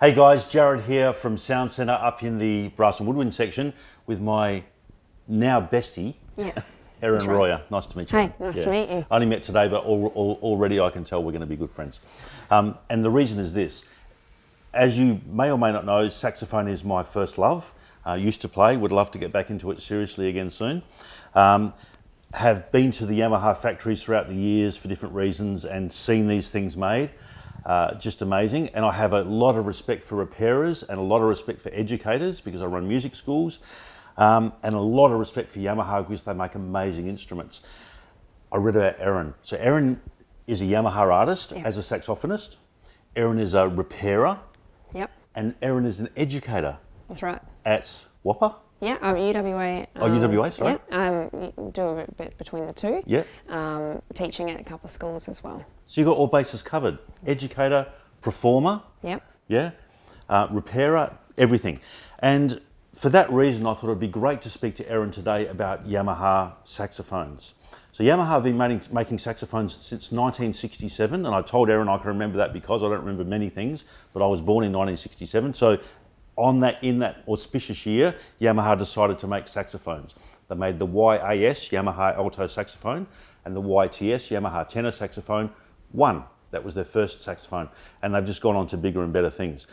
Hey guys, Jarred here from Sound Centre up in the brass and woodwind section with my now bestie, Erin Royer. Nice to meet you. Hey, nice to meet you. I only met today, but already I can tell we're going to be good friends. And the reason is this. As you may or may not know, saxophone is my first love. Used to play, would love to get back into it seriously again soon. Have been to the Yamaha factories throughout the years for different reasons and seen these things made. Just amazing. And I have a lot of respect for repairers and a lot of respect for educators because I run music schools, and a lot of respect for Yamaha because they make amazing instruments. I read about Erin. So Erin is a Yamaha artist as a saxophonist. Erin is a repairer. Yep. And Erin is an educator. That's right. At Whopper? Yeah, UWA. UWA, sorry. Yeah, do a bit between the two. Yeah. Teaching at a couple of schools as well. So you've got all bases covered. Educator, performer. Yep. Yeah. Repairer, everything. And for that reason, I thought it'd be great to speak to Erin today about Yamaha saxophones. So Yamaha have been making saxophones since 1967, and I told Erin I can remember that because I don't remember many things, but I was born in 1967. So in that auspicious year, Yamaha decided to make saxophones. They made the YAS, Yamaha Alto Saxophone, and the YTS, Yamaha Tenor Saxophone. That was their first saxophone, and they've just gone on to bigger and better things.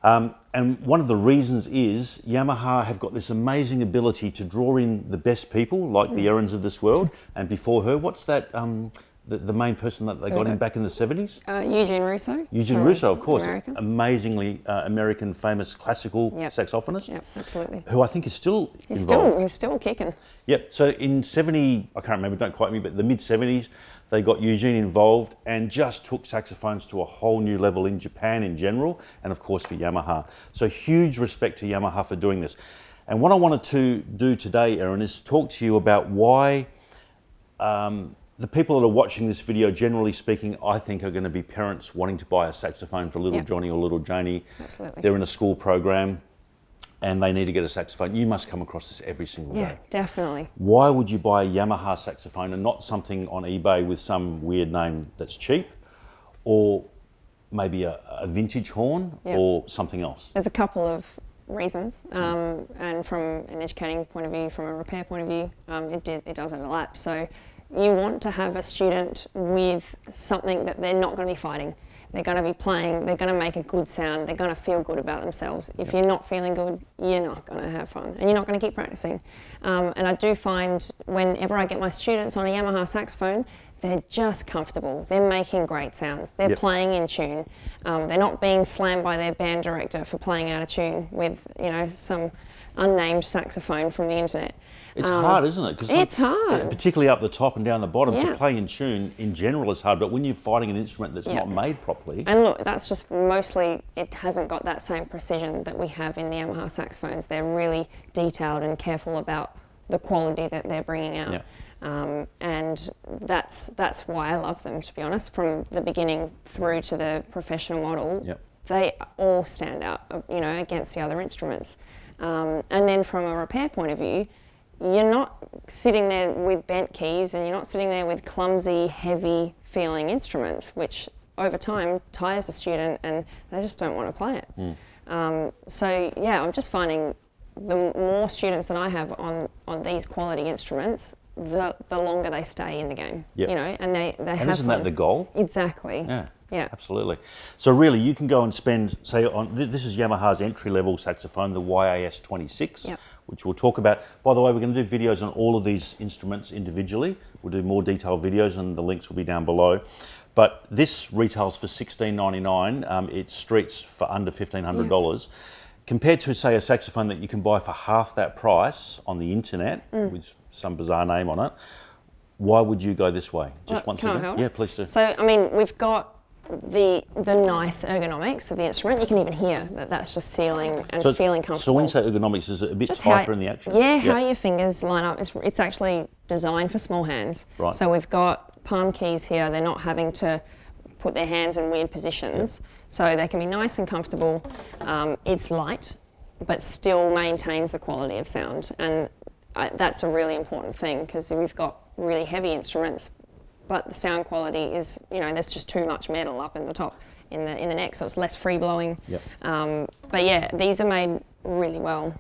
And one of the reasons is Yamaha have got this amazing ability to draw in the best people, like the Erins of this world, and before her, what's that, the main person that they got in back in the 70s? Eugene Russo. Eugene Russo, of course, American. Amazingly American famous classical saxophonist. Yep, absolutely. Who I think is still involved. He's still kicking. Yep, so in 70, I can't remember, don't quote me, but the mid 70s, they got Eugene involved and just took saxophones to a whole new level in Japan in general, and of course for Yamaha. So huge respect to Yamaha for doing this. And what I wanted to do today, Erin, is talk to you about why the people that are watching this video, generally speaking, I think are going to be parents wanting to buy a saxophone for little Johnny or little Janie. Absolutely. They're in a school program and they need to get a saxophone. You must come across this every single day. Yeah, definitely. Why would you buy a Yamaha saxophone and not something on eBay with some weird name that's cheap, or maybe a vintage horn or something else? There's a couple of reasons, and from an educating point of view, from a repair point of view, it does overlap. So you want to have a student with something that they're not going to be fighting. They're going to be playing, they're going to make a good sound, they're going to feel good about themselves. If you're not feeling good, you're not going to have fun and you're not going to keep practicing. And I do find whenever I get my students on a Yamaha saxophone, they're just comfortable. They're making great sounds. They're playing in tune. They're not being slammed by their band director for playing out of tune with, some unnamed saxophone from the internet. It's hard, isn't it? 'Cause it's hard. Particularly up the top and down the bottom. To play in tune in general is hard, but when you're fighting an instrument that's not made properly. And look, that's just mostly, it hasn't got that same precision that we have in the Yamaha saxophones. They're really detailed and careful about the quality that they're bringing out. And that's why I love them, to be honest, from the beginning through to the professional model. They all stand out, against the other instruments. And then from a repair point of view, you're not sitting there with bent keys and you're not sitting there with clumsy, heavy feeling instruments, which over time tires the student and they just don't want to play it. So I'm just finding the more students that I have on these quality instruments, the longer they stay in the game. And they have fun. Isn't that the goal? Exactly. Yeah, absolutely. So really, you can go and spend, say, this is Yamaha's entry-level saxophone, the Y26, which we'll talk about. By the way, we're going to do videos on all of these instruments individually. We'll do more detailed videos, and the links will be down below. But this retails for $16.99. It's streets for under $1,500. Compared to, say, a saxophone that you can buy for half that price on the internet, with some bizarre name on it, why would you go this way? Just once again? Help? Yeah, please do. So, we've got the nice ergonomics of the instrument. You can even hear that's just sealing and feeling comfortable. So when you say ergonomics, is it a bit just tighter in the action? How your fingers line up. It's actually designed for small hands. Right. So we've got palm keys here. They're not having to put their hands in weird positions. So they can be nice and comfortable. It's light, but still maintains the quality of sound. And that's a really important thing because we've got really heavy instruments, but the sound quality is, there's just too much metal up in the top. in the neck, so it's less free blowing. Yep. But yeah, these are made really well.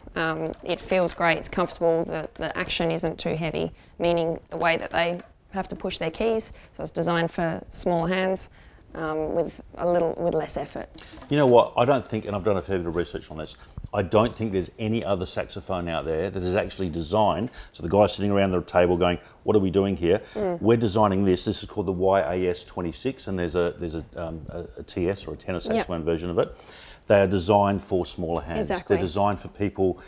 It feels great. It's comfortable. The action isn't too heavy, meaning the way that they have to push their keys. So it's designed for smaller hands. With less effort. You know what? I don't think, and I've done a fair bit of research on this, I don't think there's any other saxophone out there that is actually designed. So the guy sitting around the table going, "What are we doing here?" We're designing this. This is called the YAS26, and there's a TS or a tenor saxophone version of it. They are designed for smaller hands. Exactly. They're designed for people,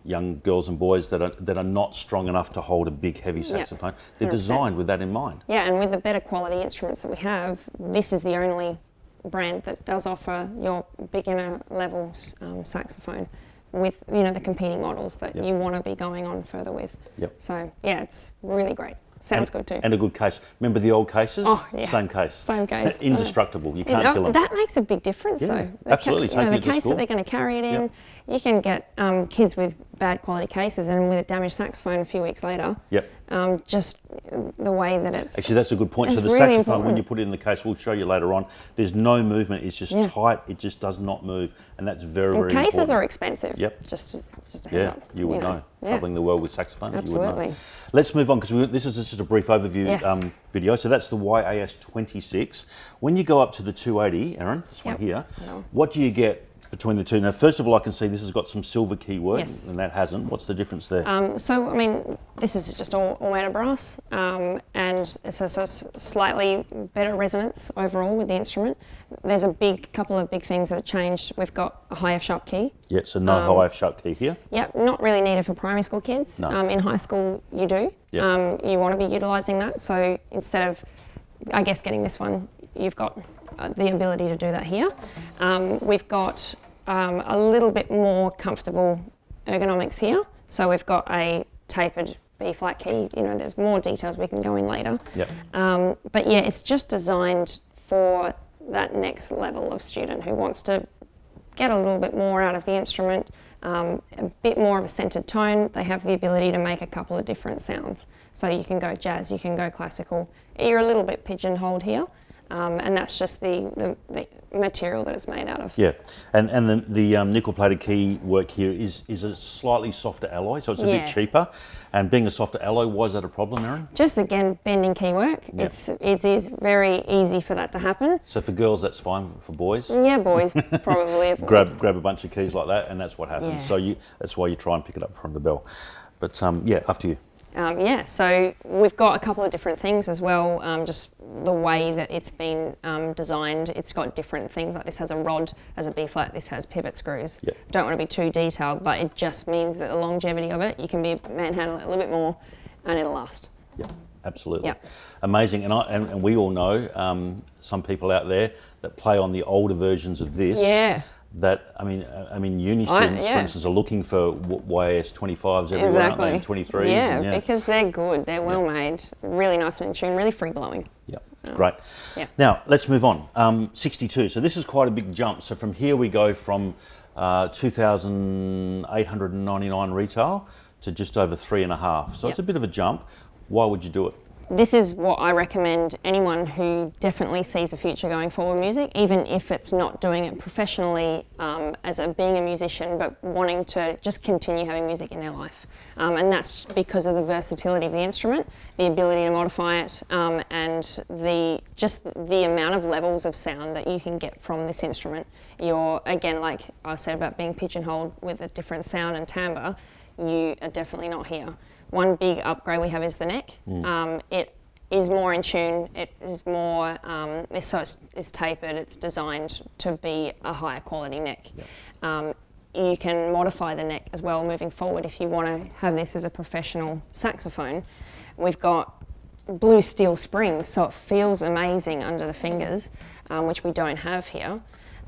young girls and boys that are not strong enough to hold a big, heavy saxophone. They're 100%. designed with that in mind. Yeah, and with the better quality instruments that we have, this is the only brand that does offer your beginner level saxophone with the competing models that you want to be going on further with. Yep. So yeah, it's really great. Sounds good too. And a good case. Remember the old cases? Oh, yeah. Same case. Same case. Indestructible. You can't kill them. That makes a big difference though. Absolutely. The case that they're going to carry it in, you can get kids with bad quality cases and with a damaged saxophone a few weeks later. Yep. Just the way that it's... Actually, that's a good point. So the really saxophone, important. when you put it in the case, we'll show you later on, there's no movement. It's just tight. It just does not move. And that's very, very important. Cases are expensive. Yep. Just a heads up. You would know. Yeah. Travelling the world with saxophones, you would know. Absolutely. Let's move on, because this is just a brief overview video. So that's the YAS26. When you go up to the 280, Erin, this one here, what do you get between the two? Now, first of all, I can see this has got some silver keywork, and that hasn't. What's the difference there? So, I mean, this is just all made of brass, and so it's slightly better resonance overall with the instrument. There's a couple of big things that have changed. We've got a high F sharp key. Yeah, so no high F sharp key here. Yep, not really needed for primary school kids. No. In high school, you do. Yep. You want to be utilising that. So instead of, I guess, getting this one, you've got the ability to do that here. We've got a little bit more comfortable ergonomics here. So we've got a tapered B flat key. There's more details we can go in later. Yep. But yeah, it's just designed for that next level of student who wants to get a little bit more out of the instrument, a bit more of a centered tone. They have the ability to make a couple of different sounds. So you can go jazz, you can go classical. You're a little bit pigeonholed here. And that's just the material that it's made out of. Yeah, and the nickel-plated key work here is a slightly softer alloy, so it's a bit cheaper. And being a softer alloy, why is that a problem, Erin? Just again, bending key work. Yep. It is very easy for that to happen. So for girls, that's fine. For boys, yeah, boys probably grab a bunch of keys like that, and that's what happens. Yeah. So that's why you try and pick it up from the bell. But yeah, up to you. So we've got a couple of different things as well, just the way that it's been designed. It's got different things, like this has a rod as a B flat, this has pivot screws. Yep. Don't want to be too detailed, but it just means that the longevity of it, you can manhandle it a little bit more and it'll last. Yeah, absolutely. Yep. Amazing. And we all know some people out there that play on the older versions of this. Yeah. That I mean, uni students, for instance, are looking for YAS25s everywhere, aren't they? And 23s. Yeah, because they're good. They're well made, really nice and in tune, really free blowing. Yeah, great. Yeah. Now let's move on. 62. So this is quite a big jump. So from here we go from 2,899 retail to just over 3.5. So it's a bit of a jump. Why would you do it? This is what I recommend anyone who definitely sees a future going forward with music, even if it's not doing it professionally as being a musician, but wanting to just continue having music in their life. And that's because of the versatility of the instrument, the ability to modify it, and the amount of levels of sound that you can get from this instrument. You're, again, like I said about being pigeonholed with a different sound and timbre, you are definitely not here. One big upgrade we have is the neck. It is more in tune. It is more, it's tapered. It's designed to be a higher quality neck. Yep. You can modify the neck as well moving forward if you want to have this as a professional saxophone. We've got blue steel springs, so it feels amazing under the fingers, which we don't have here.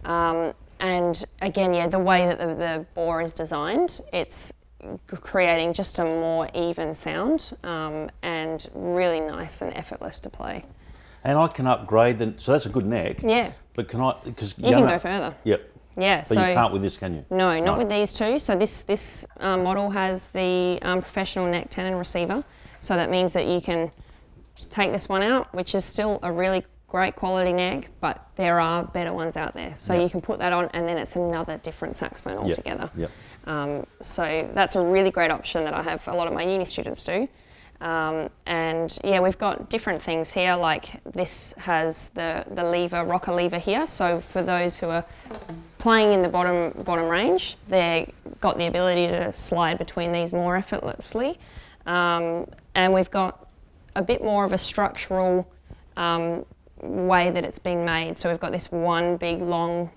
And again, the way that the bore is designed, it's creating just a more even sound and really nice and effortless to play. And I can upgrade so that's a good neck. Yeah. But can I, because you can go further. Yep. Yeah. So you can't with this, can you? No, not with these two. So this model has the professional neck tenon receiver. So that means that you can take this one out, which is still a really great quality neck, but there are better ones out there. So you can put that on, and then it's another different saxophone altogether. So that's a really great option that I have a lot of my uni students do. And yeah, we've got different things here, like this has the lever, rocker lever here. So for those who are playing in the bottom range, they've got the ability to slide between these more effortlessly. And we've got a bit more of a structural way that it's been made. So we've got this one big long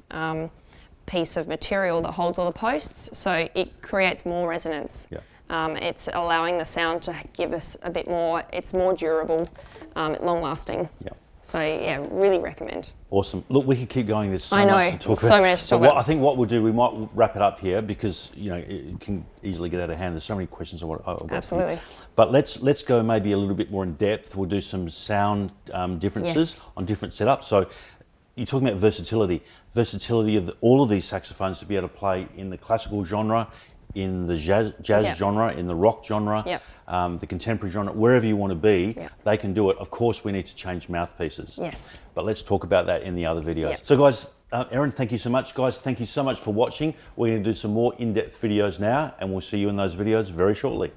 piece of material that holds all the posts, so it creates more resonance. It's allowing the sound to give us a bit more, it's more durable, long lasting. So yeah, really recommend. Awesome. Look, we could keep going. There's so I know, much to talk about. so much to talk about. I think what we'll do, we might wrap it up here because it can easily get out of hand. There's so many questions I want to Absolutely. But let's go maybe a little bit more in depth. We'll do some sound differences on different setups. So you're talking about versatility of all of these saxophones to be able to play in the classical genre, in the jazz genre, in the rock genre, the contemporary genre, wherever you want to be, they can do it. Of course, we need to change mouthpieces. But let's talk about that in the other videos. So guys, Erin, thank you so much. Guys, thank you so much for watching. We're going to do some more in-depth videos now, and we'll see you in those videos very shortly.